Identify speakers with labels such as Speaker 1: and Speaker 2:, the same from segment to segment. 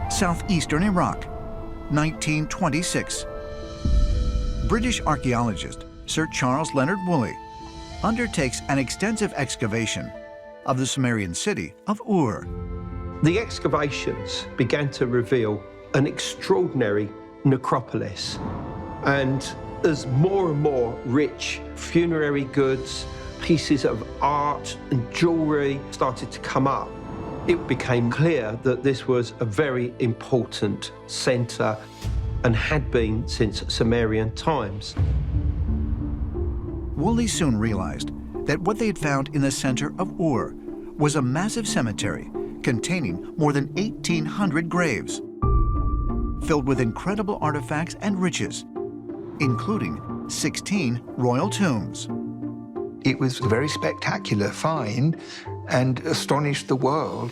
Speaker 1: southeastern Iraq, 1926. British archaeologist Sir Charles Leonard Woolley undertakes an extensive excavation of the Sumerian city of Ur.
Speaker 2: The excavations began to reveal an extraordinary necropolis, and as more and more rich funerary goods, pieces of art and jewelry started to come up, it became clear that this was a very important center and had been since Sumerian times.
Speaker 1: Woolley soon realized that what they had found in the center of Ur was a massive cemetery containing more than 1,800 graves, filled with incredible artifacts and riches, including 16 royal tombs.
Speaker 3: It was a very spectacular find and astonished the world.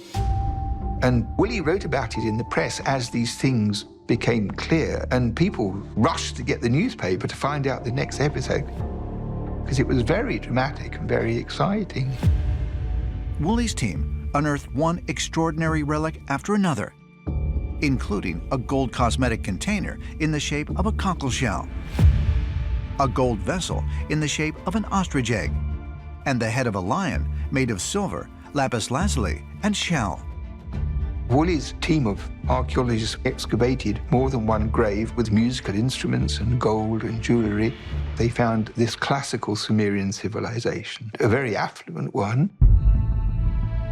Speaker 3: And Woolley wrote about it in the press as these things became clear, and people rushed to get the newspaper to find out the next episode, because it was very dramatic and very exciting.
Speaker 1: Woolley's team unearthed one extraordinary relic after another, including a gold cosmetic container in the shape of a cockle shell, a gold vessel in the shape of an ostrich egg, and the head of a lion made of silver, lapis lazuli, and shell.
Speaker 3: Woolley's team of archaeologists excavated more than one grave with musical instruments and gold and jewelry. They found this classical Sumerian civilization, a very affluent one.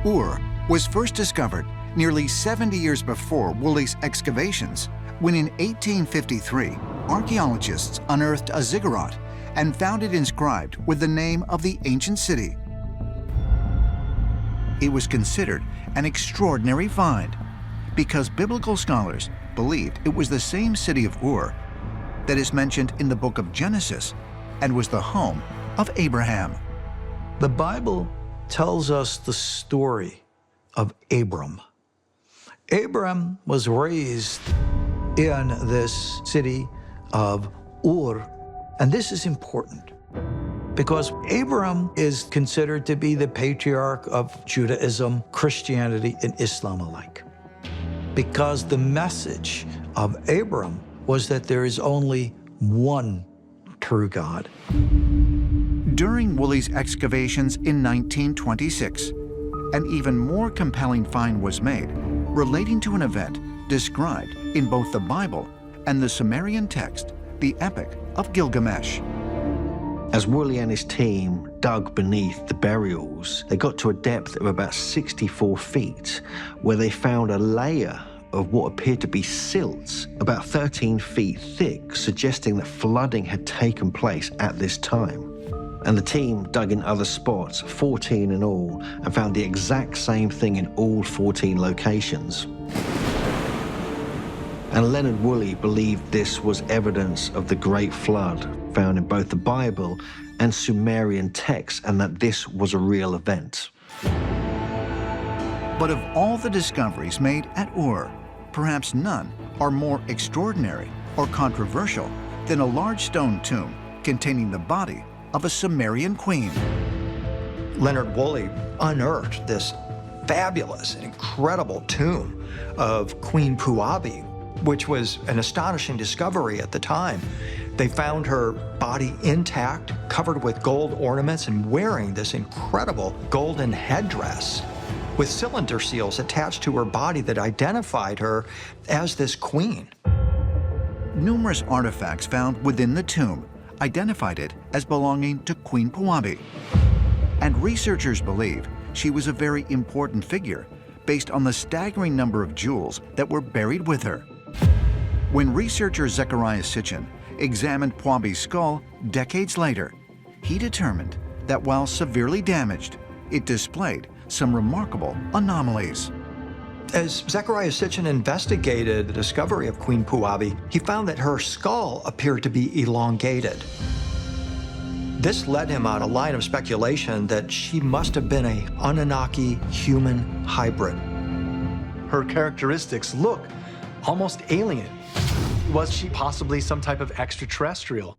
Speaker 1: Ur was first discovered nearly 70 years before Woolley's excavations, when in 1853, archaeologists unearthed a ziggurat and found it inscribed with the name of the ancient city. It was considered an extraordinary find because biblical scholars believed it was the same city of Ur that is mentioned in the book of Genesis and was the home of Abraham.
Speaker 4: The Bible tells us the story of Abram. Abram was raised in this city of Ur, and this is important because Abram is considered to be the patriarch of Judaism, Christianity, and Islam alike. Because the message of Abram was that there is only one true God.
Speaker 1: During Woolley's excavations in 1926, an even more compelling find was made relating to an event described in both the Bible and the Sumerian text, the Epic of Gilgamesh.
Speaker 5: As Woolley and his team dug beneath the burials, they got to a depth of about 64 feet, where they found a layer of what appeared to be silt, about 13 feet thick, suggesting that flooding had taken place at this time. And the team dug in other spots, 14 in all, and found the exact same thing in all 14 locations. And Leonard Woolley believed this was evidence of the Great Flood found in both the Bible and Sumerian texts, and that this was a real event.
Speaker 1: But of all the discoveries made at Ur, perhaps none are more extraordinary or controversial than a large stone tomb containing the body of a Sumerian queen.
Speaker 6: Leonard Woolley unearthed this fabulous and incredible tomb of Queen Puabi, which was an astonishing discovery at the time. They found her body intact, covered with gold ornaments, and wearing this incredible golden headdress with cylinder seals attached to her body that identified her as this queen.
Speaker 1: Numerous artifacts found within the tomb identified it as belonging to Queen Puabi. And researchers believe she was a very important figure based on the staggering number of jewels that were buried with her. When researcher Zecharia Sitchin examined Puabi's skull decades later, he determined that while severely damaged, it displayed some remarkable anomalies.
Speaker 6: As Zecharia Sitchin investigated the discovery of Queen Puabi, he found that her skull appeared to be elongated. This led him on a line of speculation that she must have been a Anunnaki human hybrid.
Speaker 7: Her characteristics look almost alien. Was she possibly some type of extraterrestrial?